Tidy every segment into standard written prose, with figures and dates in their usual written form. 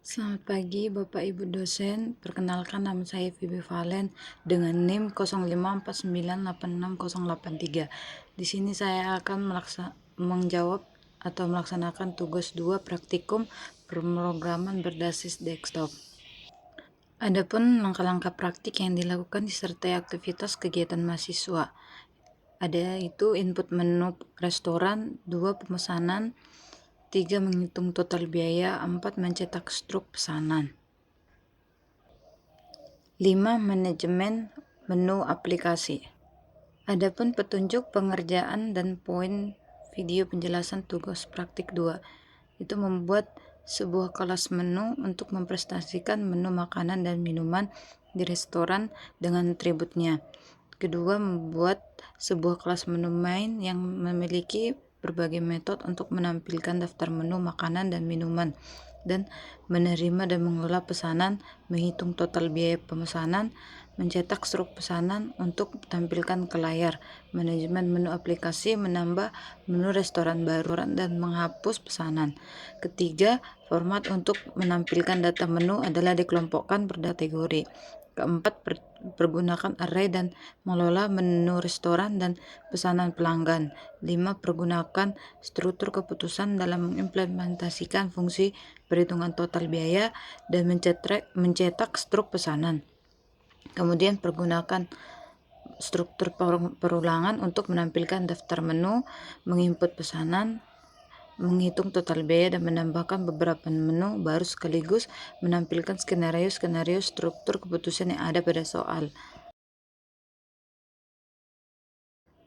Selamat pagi Bapak Ibu dosen, perkenalkan nama saya Vivi Valen dengan NIM 0549868083. Di sini saya akan menjawab atau melaksanakan tugas 2 praktikum pemrograman berbasis desktop. Adapun langkah-langkah praktik yang dilakukan disertai aktivitas kegiatan mahasiswa. Ada itu input menu restoran, 2 pemesanan, 3 menghitung total biaya, 4 mencetak struk pesanan. 5. Manajemen menu aplikasi. Adapun petunjuk pengerjaan dan poin video penjelasan tugas praktik 2 itu membuat sebuah kelas menu untuk mempresentasikan menu makanan dan minuman di restoran dengan atributnya. Kedua, membuat sebuah kelas menu main yang memiliki berbagai metode untuk menampilkan daftar menu makanan dan minuman dan menerima dan mengelola pesanan, menghitung total biaya pemesanan, mencetak struk pesanan untuk tampilkan ke layar, manajemen menu aplikasi, menambah menu restoran baru dan menghapus pesanan. Ketiga, format untuk menampilkan data menu adalah dikelompokkan per kategori. Keempat, pergunakan array dan mengelola menu restoran dan pesanan pelanggan. 5. Pergunakan struktur keputusan dalam mengimplementasikan fungsi perhitungan total biaya dan mencetak struk pesanan. Kemudian pergunakan struktur perulangan untuk menampilkan daftar menu, menginput pesanan, menghitung total biaya dan menambahkan beberapa menu baru sekaligus menampilkan skenario struktur keputusan yang ada pada soal.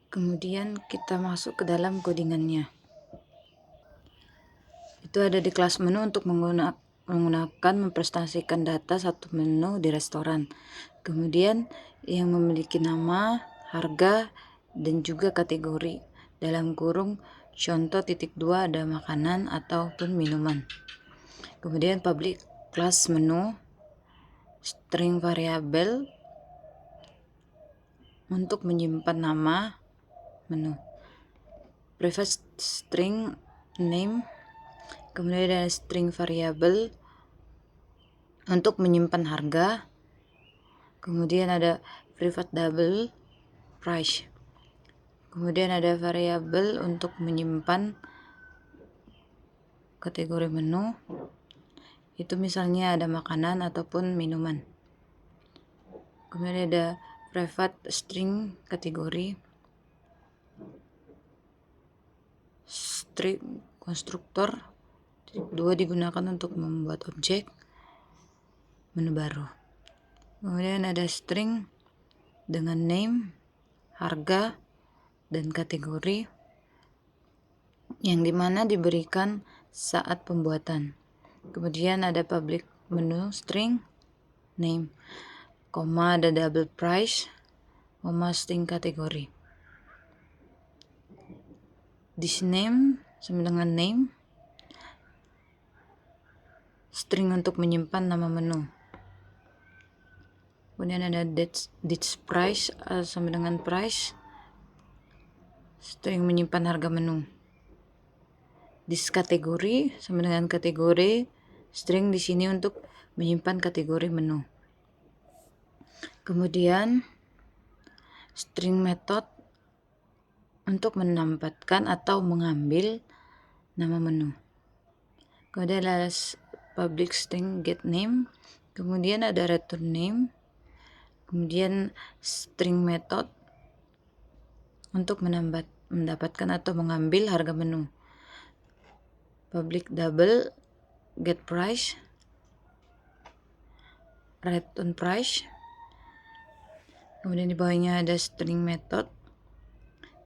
Kemudian kita masuk ke dalam codingannya. Itu ada di kelas menu untuk menggunakan mempresentasikan data satu menu di restoran. Kemudian yang memiliki nama, harga, dan juga kategori. Dalam kurung contoh titik 2 ada makanan ataupun minuman. Kemudian public class menu, string variabel untuk menyimpan nama menu, private string name, kemudian ada string variabel untuk menyimpan harga, kemudian ada private double price, kemudian ada variabel untuk menyimpan kategori menu, itu misalnya ada makanan ataupun minuman. Kemudian ada private string kategori, string konstruktor, 2 digunakan untuk membuat objek menu baru. Kemudian ada string dengan name, harga, dan kategori yang dimana diberikan saat pembuatan. Kemudian ada public menu string name, koma ada double price, koma string kategori. This name sama dengan name, string untuk menyimpan nama menu. Kemudian ada this price sama dengan price, string menyimpan harga menu. This kategori sama dengan kategori, string di sini untuk menyimpan kategori menu. Kemudian string method untuk menempatkan atau mengambil nama menu. Kemudian ada public string get name, kemudian ada return name, kemudian string method untuk mendapatkan atau mengambil harga menu. Public double get price, return price, kemudian di bawahnya ada string method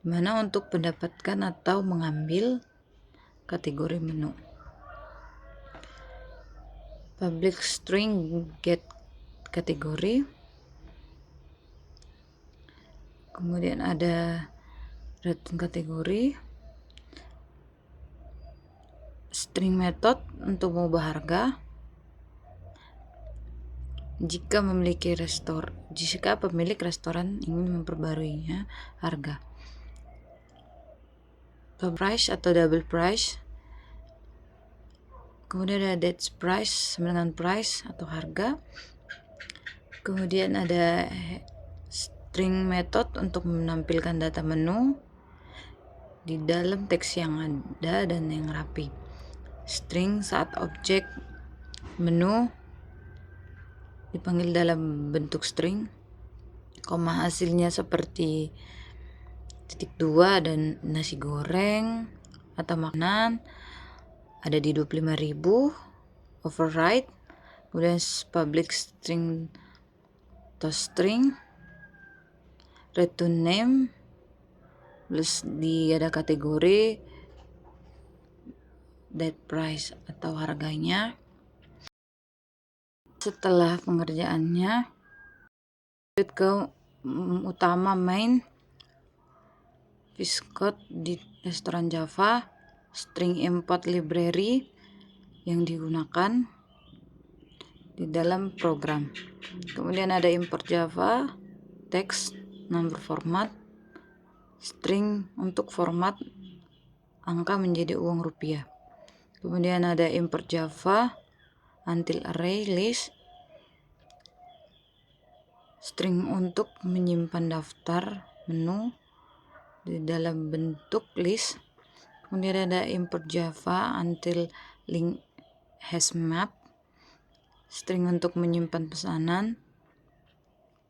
dimana untuk mendapatkan atau mengambil kategori menu. Public string get kategori, kemudian ada return kategori, string method untuk mengubah harga jika pemilik restoran ingin memperbaruinya harga. Price atau double price, Kemudian ada date price sama dengan price atau harga. Kemudian ada string method untuk menampilkan data menu di dalam teks yang ada dan yang rapi. String saat objek menu dipanggil dalam bentuk string, koma hasilnya seperti titik 2 dan nasi goreng atau makanan ada di 25.000, override, kemudian public string atau string, return name, plus ada kategori date price atau harganya. Setelah pengerjaannya, ke utama main Viscode di restoran Java, string import library yang digunakan di dalam program. Kemudian ada import Java, text, number format, string untuk format angka menjadi uang rupiah. Kemudian ada import Java, until array list, string untuk menyimpan daftar menu di dalam bentuk list. Kemudian ada import Java until link hash map, string untuk menyimpan pesanan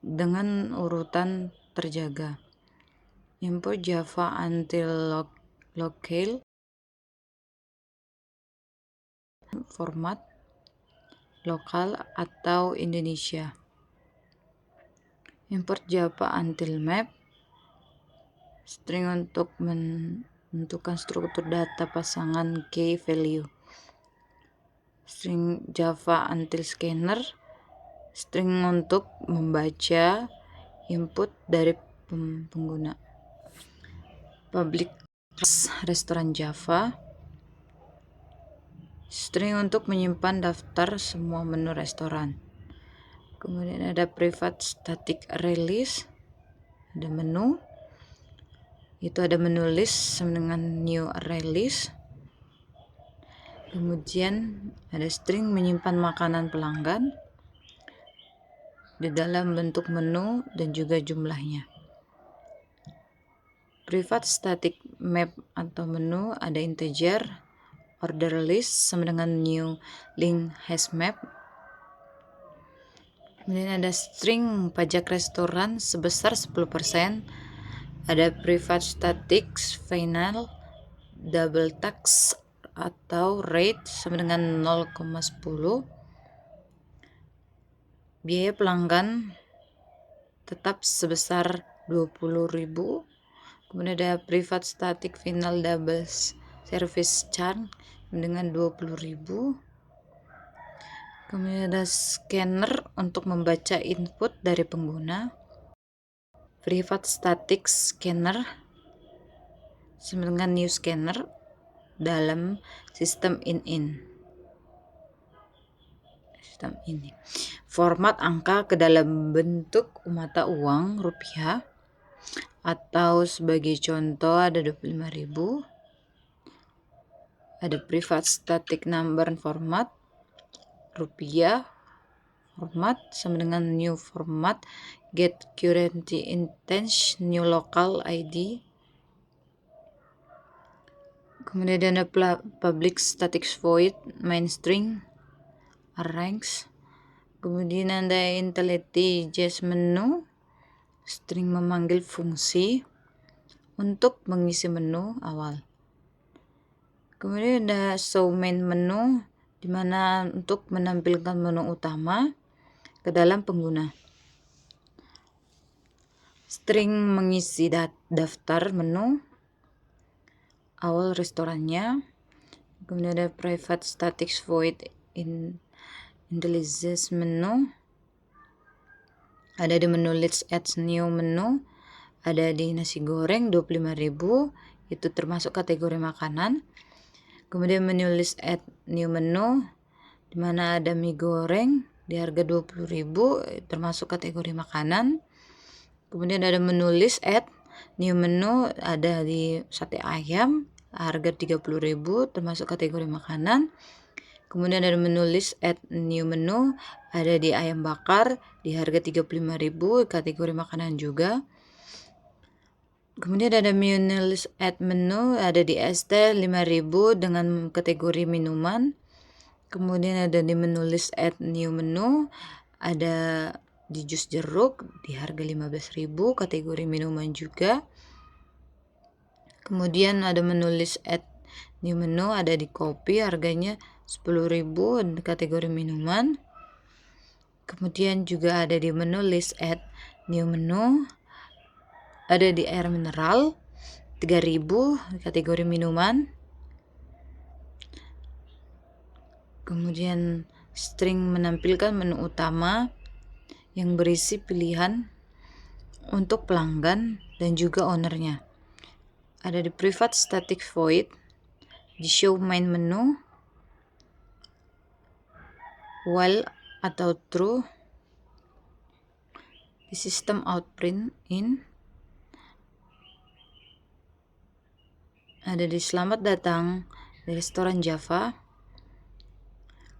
dengan urutan terjaga. Import Java until locale, format lokal atau Indonesia. Import Java until map, string untuk menentukan struktur data pasangan key value. String Java until scanner, string untuk membaca input dari pengguna. Public restoran Java, string untuk menyimpan daftar semua menu restoran. Kemudian ada private static array list, ada menu, itu ada menu list sama dengan new array list. Kemudian ada string menyimpan makanan pelanggan di dalam bentuk menu dan juga jumlahnya. Private static map atau menu ada integer, order list sama dengan new link hash map. Kemudian ada string pajak restoran sebesar 10%, ada private static final double tax atau rate sama dengan 0,10. Biaya pelanggan tetap sebesar 20.000. Kemudian ada private static final double service charge dengan 20.000. Kemudian ada scanner untuk membaca input dari pengguna. Private static scanner sama dengan new scanner dalam sistem in. Sistem ini. Format angka ke dalam bentuk mata uang rupiah atau sebagai contoh ada 25.000. Ada private static number format rupiah, format sama dengan new format, get currency instance, new local ID. Kemudian ada public static void main string arrange. Kemudian ada IntelliJ menu, string memanggil fungsi untuk mengisi menu awal. Kemudian ada show main menu, di mana untuk menampilkan menu utama ke dalam pengguna. String mengisi daftar menu awal restorannya. Kemudian ada private static void IntelliJ menu, ada di menu let's add new menu, ada di nasi goreng 25.000, itu termasuk kategori makanan. Kemudian menu list add new menu, di mana ada mie goreng di harga 20.000, termasuk kategori makanan. Kemudian ada menu list add new menu, ada di sate ayam harga 30.000, termasuk kategori makanan. Kemudian ada menu list add new menu, ada di ayam bakar di harga 35.000 kategori makanan juga. Kemudian ada menu list add menu, ada di ST 5.000 dengan kategori minuman. Kemudian ada di menu list add new menu, ada di jus jeruk di harga 15.000 kategori minuman juga. Kemudian ada menu list add new menu, ada di kopi harganya 10.000 kategori minuman. Kemudian juga ada di menu list add new menu, ada di air mineral 3.000 kategori minuman. Kemudian string menampilkan menu utama yang berisi pilihan untuk pelanggan dan juga ownernya. Ada di private static void, di show main menu, while atau true, di system out print in, ada di selamat datang di restoran Java.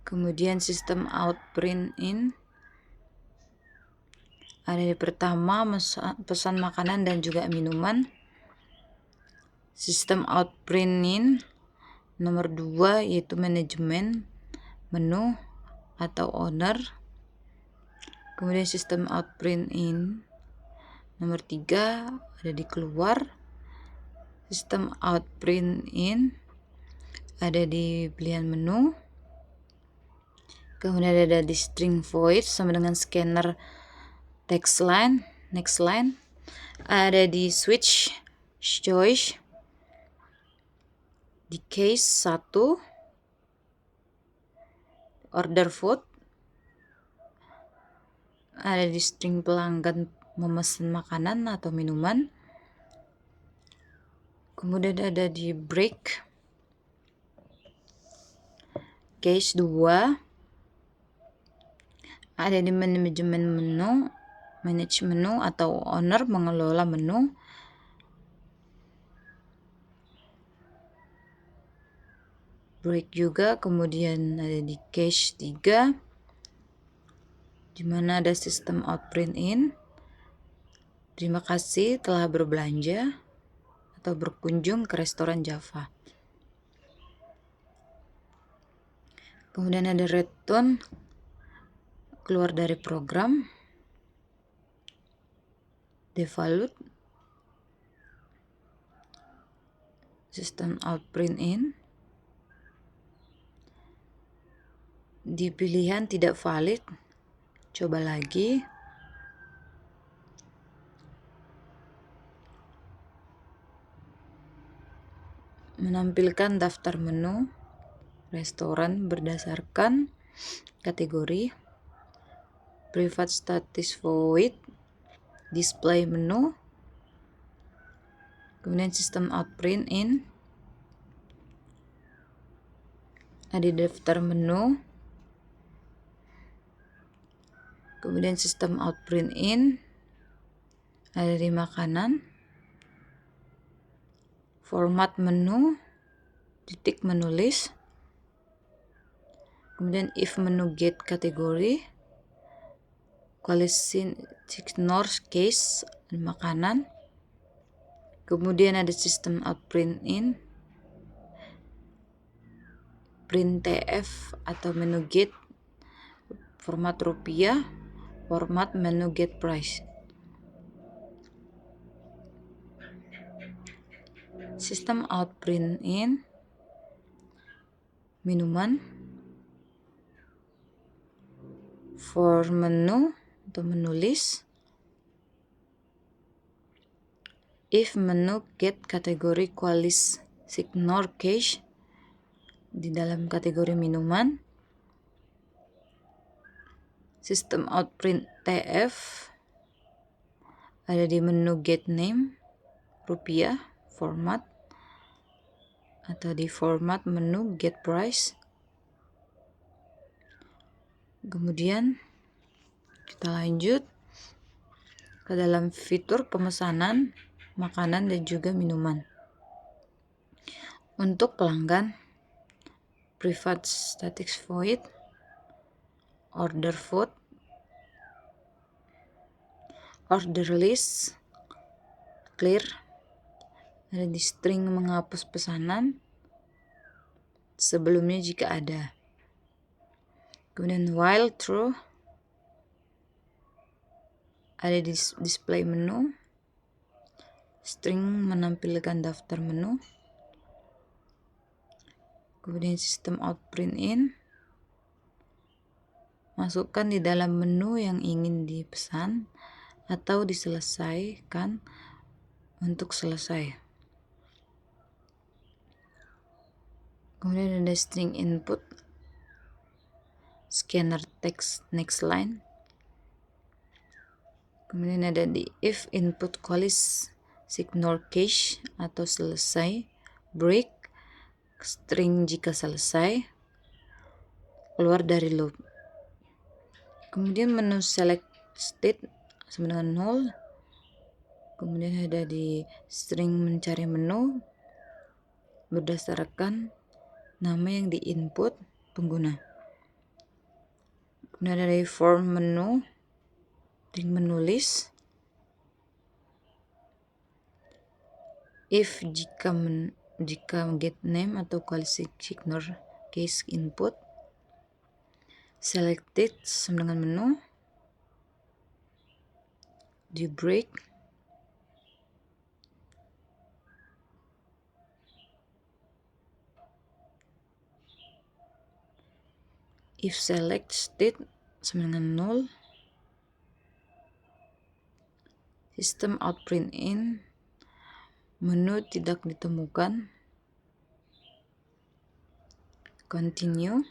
Kemudian sistem out print in, ada di pertama pesan makanan dan juga minuman. Sistem out print in nomor 2 yaitu manajemen menu atau owner. Kemudian sistem out print in nomor 3 ada di keluar. Sistem out print in ada di pilihan menu. Kemudian ada di string void sama dengan scanner text line, next line. Ada di switch choice, di case 1, order food. Ada di string pelanggan memesan makanan atau minuman. Kemudian ada di break, case 2. Ada di manajemen menu, manage menu atau owner mengelola menu. Break juga. Kemudian ada di case 3 di mana ada sistem out print in. Terima kasih telah berbelanja atau berkunjung ke restoran Java. Kemudian ada return, keluar dari program, devalue, sistem out print in, di pilihan tidak valid, coba lagi. Menampilkan daftar menu restoran berdasarkan kategori. Private status void, display menu. Kemudian sistem out print in, ada di daftar menu. Kemudian sistem out print in, ada di makanan. Format menu, titik menulis. Kemudian if menu get kategori, quality ignore case makanan. Kemudian ada sistem out print in, print TF atau menu get, format rupiah, format menu get price. Sistem out print in, minuman, for menu atau menulis. If menu get kategori quality ignore cache di dalam kategori minuman. Sistem out print TF ada di menu get name rupiah, format, atau di format menu get price. Kemudian kita lanjut ke dalam fitur pemesanan makanan dan juga minuman. Untuk pelanggan, private static void, order void, order list, clear, ada di string menghapus pesanan sebelumnya jika ada. Kemudian while true, ada di display menu, string menampilkan daftar menu, kemudian system out print in, masukkan di dalam menu yang ingin dipesan atau diselesaikan untuk selesai. Kemudian ada string input, scanner text next line. Kemudian ada di if input calls signal cache atau selesai, break, string jika selesai, keluar dari loop. Kemudian menu select state sama dengan 0. Kemudian ada di string mencari menu berdasarkan nama yang diinput pengguna. Kemudian ada di form menu, di menu list, if jika get name atau quality signal case input, selected sama dengan menu, di break, if select state sama dengan 0, system out print in, menu tidak ditemukan, continue,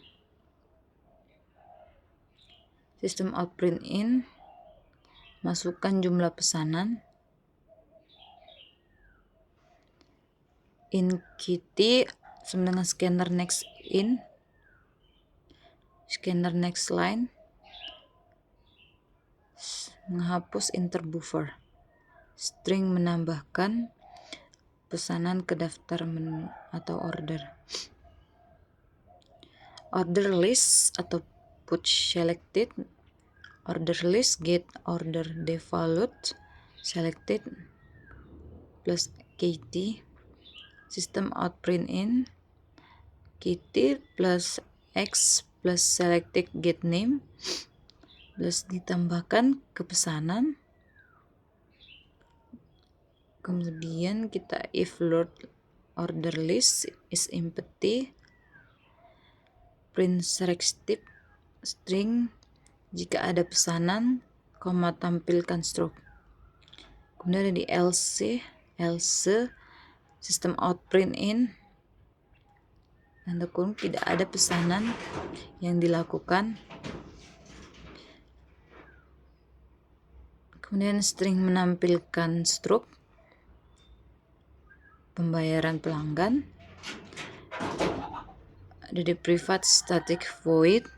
system out print in, masukkan jumlah pesanan, in kitty sama dengan scanner next in, scanner next line, menghapus interbuffer, string menambahkan pesanan ke daftar menu atau order, order list atau put selected, order list get order default selected plus kt, system out print in, kt plus x plus selected get name plus ditambahkan ke pesanan. Kemudian kita if load order list is empty, print selected string jika ada pesanan, tampilkan stroke. Kemudian ada di else system out print in, tanda kurung tidak ada pesanan yang dilakukan. Kemudian string menampilkan stroke pembayaran pelanggan. Ada di private static void,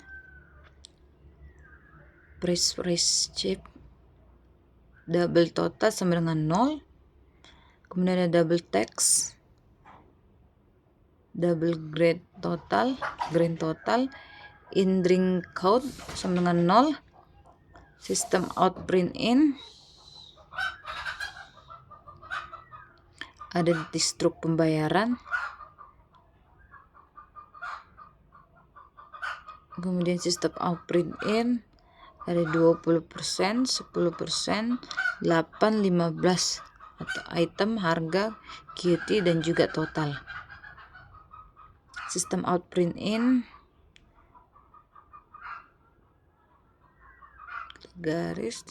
price check, double total sama dengan 0. Kemudian ada double text, double grand total, in drink count sama dengan 0, system out print in, ada di stroke pembayaran. Kemudian system out print in ada 20%, 10%, 8, 15 atau item, harga, QT dan juga total. System out print in, garis,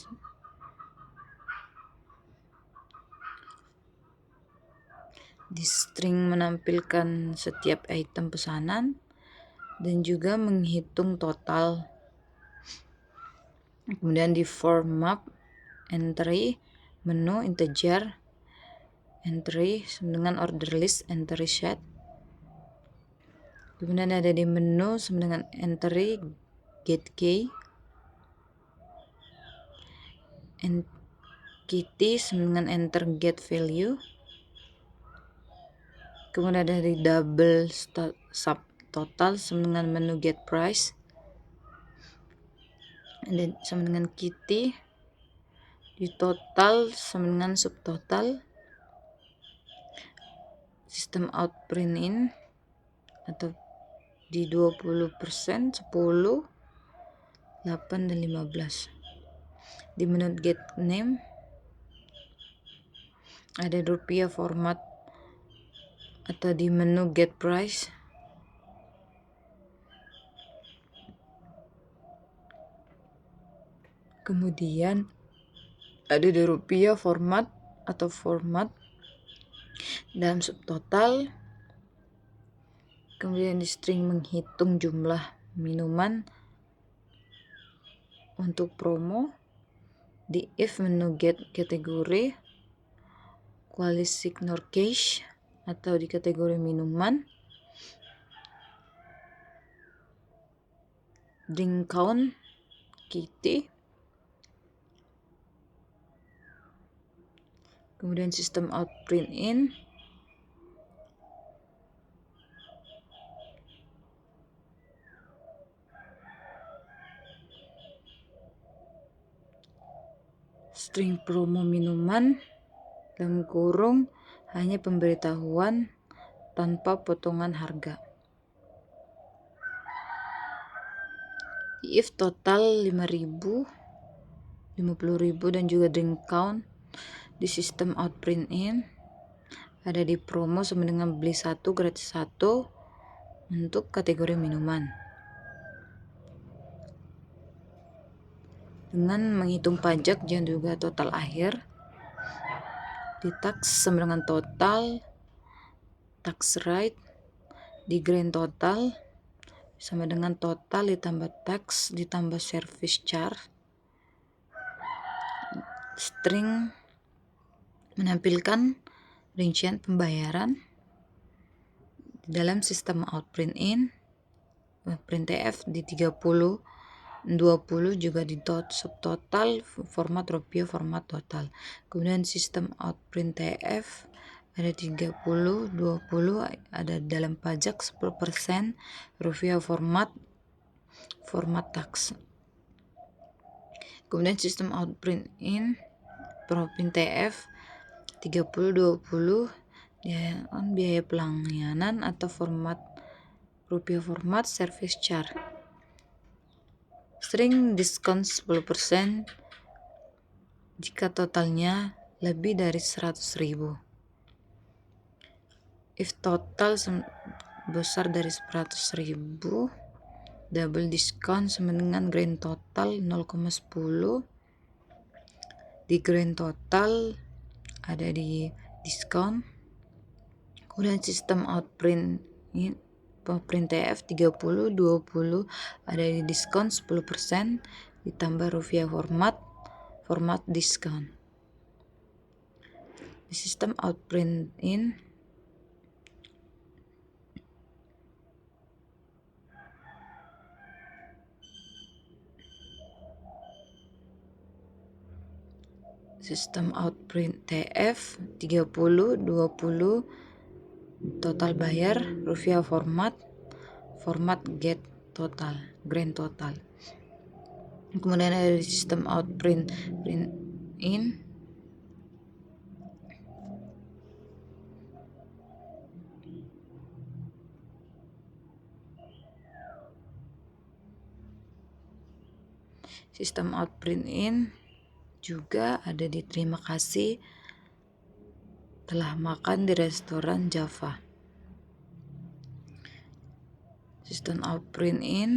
di string menampilkan setiap item pesanan dan juga menghitung total. Kemudian di form map entry, menu integer entry dengan order list entry set. Kemudian ada di menu dengan entry get key, kitty dengan enter get value. Kemudian ada di double sub total sama dengan menu get price, dan sama dengan kitty, di total sama dengan subtotal, sistem out print in atau di 20%, 10, 8, dan 15. Di menu get name ada rupiah format atau di menu get price kemudian ada di rupiah format atau format dalam subtotal, kemudian di string menghitung jumlah minuman untuk promo, di if menu get kategori, quality ignore cache atau di kategori minuman, drink count kitty, kemudian sistem out print in, string promo minuman dalam kurung hanya pemberitahuan tanpa potongan harga. If total 5.000, 50.000, dan juga drink count di sistem out print in ada di promo sama dengan beli 1 gratis 1 untuk kategori minuman. Dengan menghitung pajak dan juga total akhir, di tax sama dengan total, tax rate, di grand total sama dengan total ditambah tax ditambah service charge. String menampilkan rincian pembayaran dalam sistem out print in, printf di 30, 20 juga di subtotal format rupiah format total. Kemudian sistem out printf ada 30, 20 ada dalam pajak 10%, rupiah format tax. Kemudian sistem out print in printf 30, 20 ya, biaya pelayanan atau format rupiah format service charge. String diskon 10% jika totalnya lebih dari 100.000. If total besar dari 100.000, double diskon sama dengan grand total 0,10. Di grand total ada di diskon. Kemudian sistem out print in printf 30, 20 ada di diskon 10% ditambah rupiah format diskon. Di sistem out print in sistem out printf 30, 20 total bayar rupiah format get total grand total. Kemudian ada di sistem out print in sistem out print in juga ada di terima kasih telah makan di restoran Java. Sistem out print in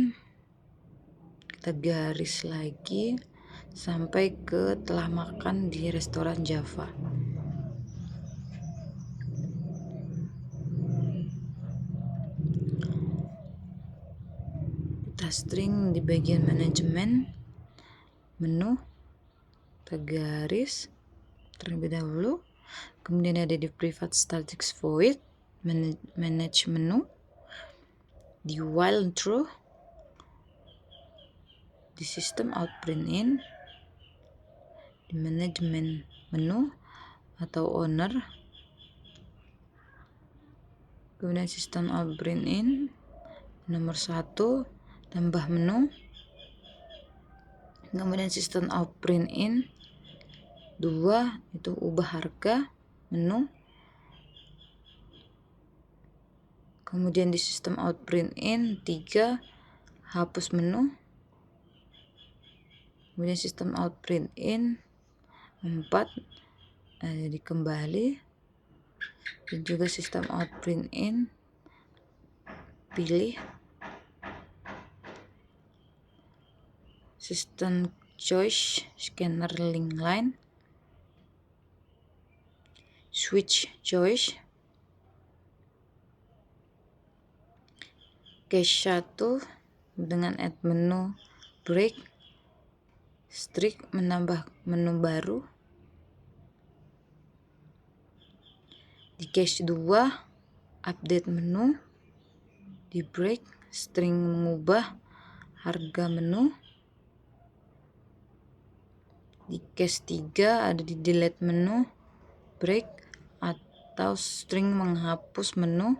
kita garis lagi sampai ke telah makan di restoran Java. Kita string di bagian manajemen menu, kita garis terlebih dahulu, kemudian ada di private static void manage menu, di while true, di system out print in, di management menu atau owner, kemudian system out print in, nomor 1 tambah menu, kemudian sistem out print in. 2 itu ubah harga menu, kemudian di sistem out print in. 3 hapus menu, kemudian sistem out print in. 4 di kembali, dan juga sistem out print in. Pilih sistem choice scanner link line, switch choice, cache 1 dengan add menu break, strict menambah menu baru, di cache 2 update menu, di break string mengubah harga menu, di cache 3 ada di delete menu break atau string menghapus menu.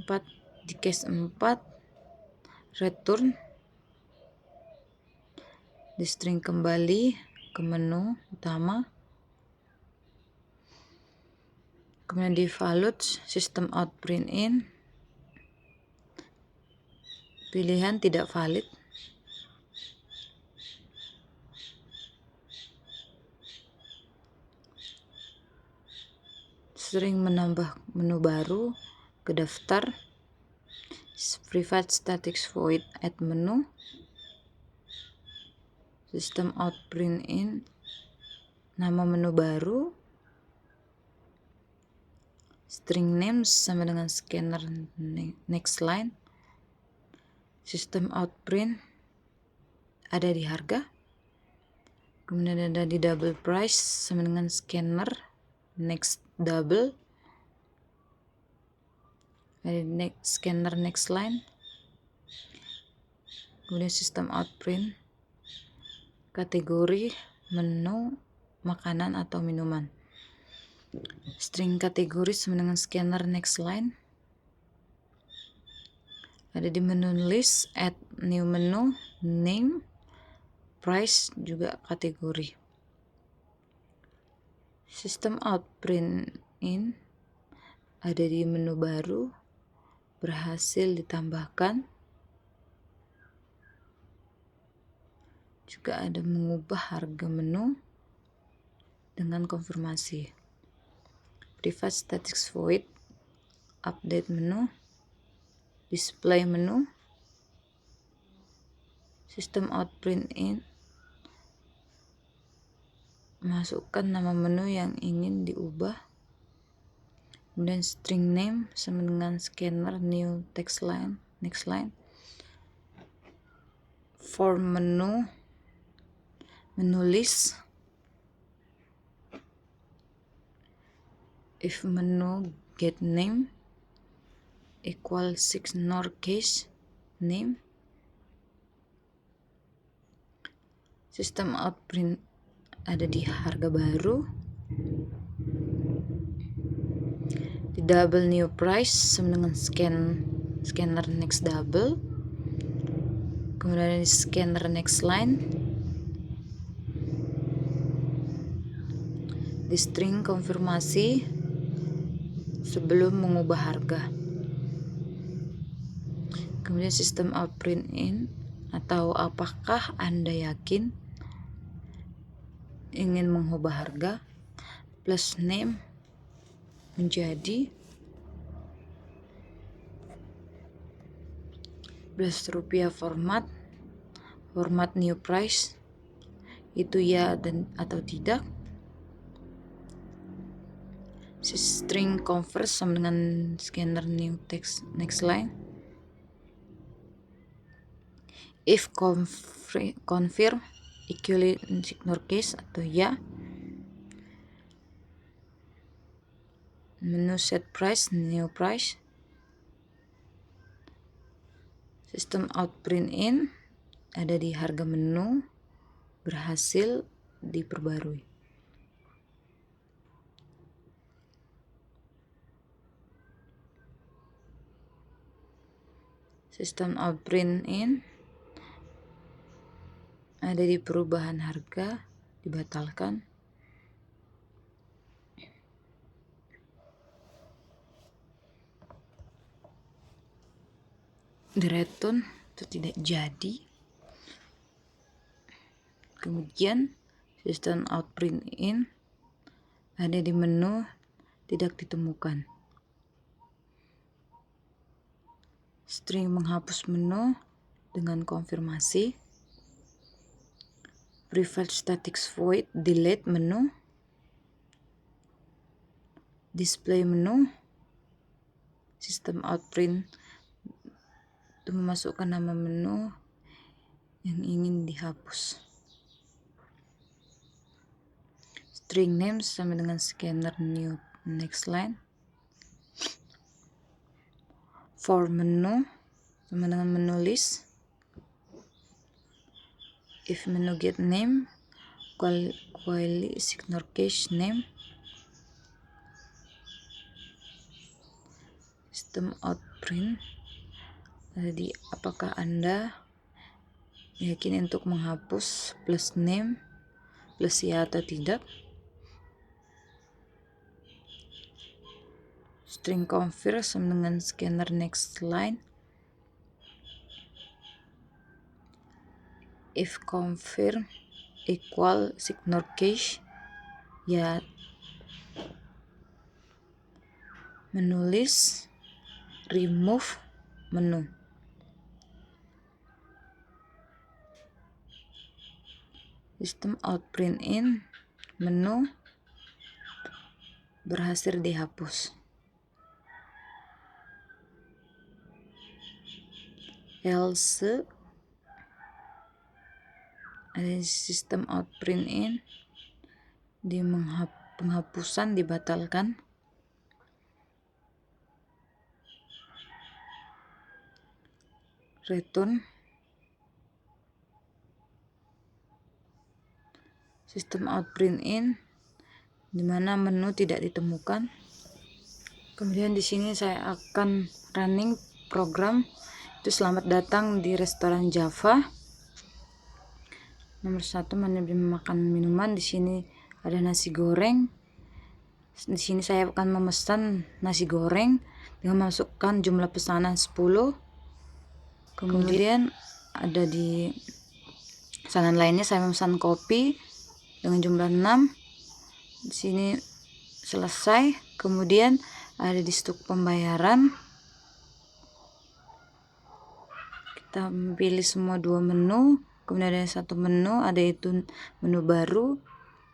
4 di cache 4 return, di string kembali ke menu utama, kemudian di valid sistem out print in, pilihan tidak valid, string menambah menu baru ke daftar, private static void add menu, sistem out print in, nama menu baru, string name sama dengan scanner next line, sistem out print ada di harga, kemudian ada di double price sama dengan scanner next double, ada di next scanner next line, kemudian sistem out print kategori menu makanan atau minuman, string kategori sama dengan scanner next line, ada di menu list add new menu name, price juga kategori, sistem out print in ada di menu baru berhasil ditambahkan, juga ada mengubah harga menu dengan konfirmasi, private static void update menu, display menu, sistem out print in masukkan nama menu yang ingin diubah, kemudian string name sama dengan scanner new text line next line, form menu list, if menu get name equal 6 nor case name, sistem out print ada di harga baru, di double new price sama dengan scanner next double, kemudian di scanner next line, di string konfirmasi sebelum mengubah harga, kemudian sistem out print in atau apakah Anda yakin ingin mengubah harga, plus name menjadi Rp11 format new price itu ya dan atau tidak, string convert sama dengan scanner new text next line, if confirm equally ignore case atau ya, menu set price new price, sistem out print in ada di harga menu berhasil diperbarui. System out print in, ada di perubahan harga, dibatalkan. Di return itu tidak jadi. Kemudian system out print in, ada di menu tidak ditemukan. String menghapus menu dengan konfirmasi. Private static void delete menu. Display menu. System out print itu memasukkan nama menu yang ingin dihapus. String name sama dengan scanner new next line. For menu sama dengan menu list. If menu get name quali signor cache name. System out print, jadi apakah Anda yakin untuk menghapus plus name plus ya atau tidak. String confirm sama dengan scanner next line. If confirm equal signor cache, ya. Menu list, remove menu. System out print in, menu berhasil dihapus. Else, ada system out print in, di penghapusan dibatalkan. Return, system out print in, di mana menu tidak ditemukan. Kemudian di sini saya akan running program itu. Selamat datang di restoran Java. Nomor 1, menerima makan minuman. Di sini ada nasi goreng. Di sini saya akan memesan nasi goreng dengan memasukkan jumlah pesanan 10. Kemudian ada di pesanan lainnya saya memesan kopi dengan jumlah 6. Di sini selesai. Kemudian ada di stuk pembayaran. Kita pilih semua 2 menu. Kemudian ada satu menu, ada itu menu baru.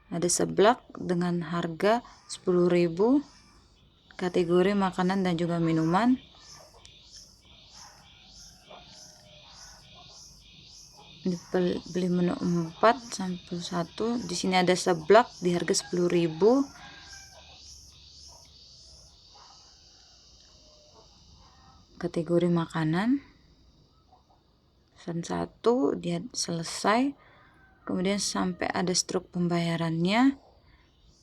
Ada seblak dengan harga 10.000. Kategori makanan dan juga minuman. Beli menu 4 sampel 1. Di sini ada seblak di harga 10.000. Kategori makanan. Pesan 1 dia selesai. Kemudian sampai ada struk pembayarannya.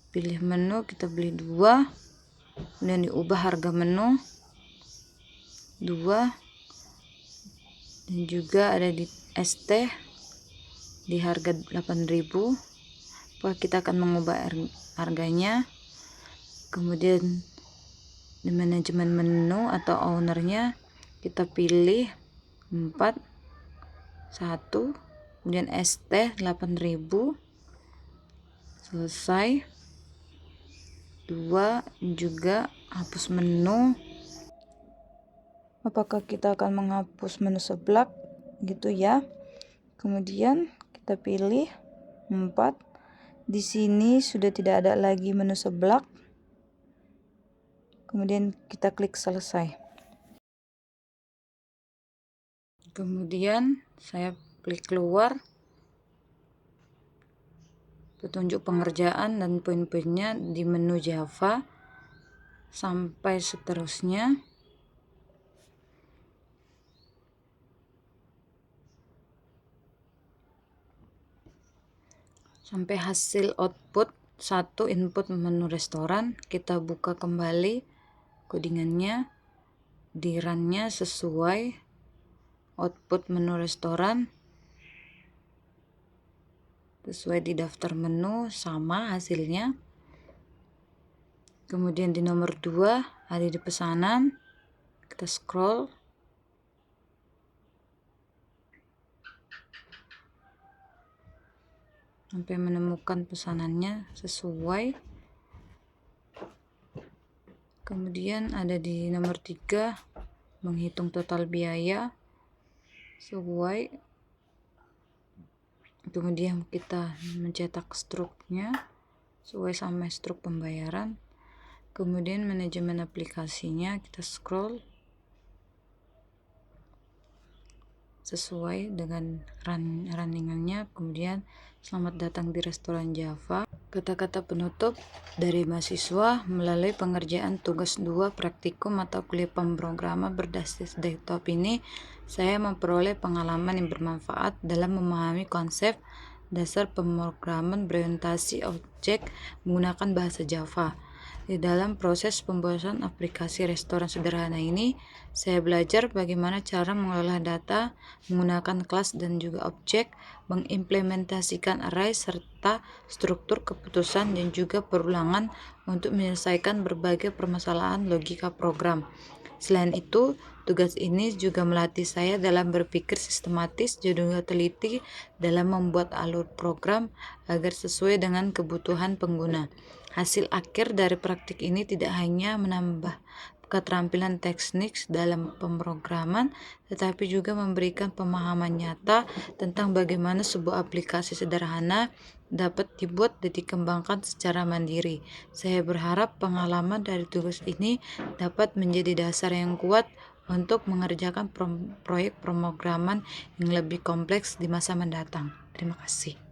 Pilih menu, kita beli 2. Kemudian diubah harga menu 2. Dan juga ada di ST di harga 8.000. Kita akan mengubah harganya. Kemudian di manajemen menu atau ownernya kita pilih 4 1. Kemudian ST 8.000. Selesai. 2 juga hapus menu. Apakah kita akan menghapus menu seblak gitu ya. Kemudian kita pilih 4. Di sini sudah tidak ada lagi menu seblak. Kemudian kita klik selesai. Kemudian saya klik keluar. Petunjuk pengerjaan dan poin-poinnya di menu Java sampai seterusnya. Sampai hasil output 1 input menu restoran. Kita buka kembali codingannya, di run-nya sesuai output menu restoran. Sesuai di daftar menu sama hasilnya. Kemudian di nomor 2 ada di pesanan. Kita scroll. Sampai menemukan pesanannya sesuai. Kemudian ada di nomor 3 menghitung total biaya sesuai. Kemudian kita mencetak struknya sesuai sama struk pembayaran. Kemudian manajemen aplikasinya kita scroll sesuai dengan runningannya. Kemudian selamat datang di restoran Java. Kata-kata penutup dari mahasiswa melalui pengerjaan tugas 2 praktikum mata kuliah pemrograman berbasis desktop ini, saya memperoleh pengalaman yang bermanfaat dalam memahami konsep dasar pemrograman berorientasi objek menggunakan bahasa Java. Di dalam proses pembuatan aplikasi restoran sederhana ini, saya belajar bagaimana cara mengolah data menggunakan kelas dan juga objek, mengimplementasikan array serta struktur keputusan dan juga perulangan untuk menyelesaikan berbagai permasalahan logika program. Selain itu, tugas ini juga melatih saya dalam berpikir sistematis dan juga teliti dalam membuat alur program agar sesuai dengan kebutuhan pengguna. Hasil akhir dari praktik ini tidak hanya menambah keterampilan teknik dalam pemrograman, tetapi juga memberikan pemahaman nyata tentang bagaimana sebuah aplikasi sederhana dapat dibuat dan dikembangkan secara mandiri. Saya berharap pengalaman dari tugas ini dapat menjadi dasar yang kuat untuk mengerjakan proyek pemrograman yang lebih kompleks di masa mendatang. Terima kasih.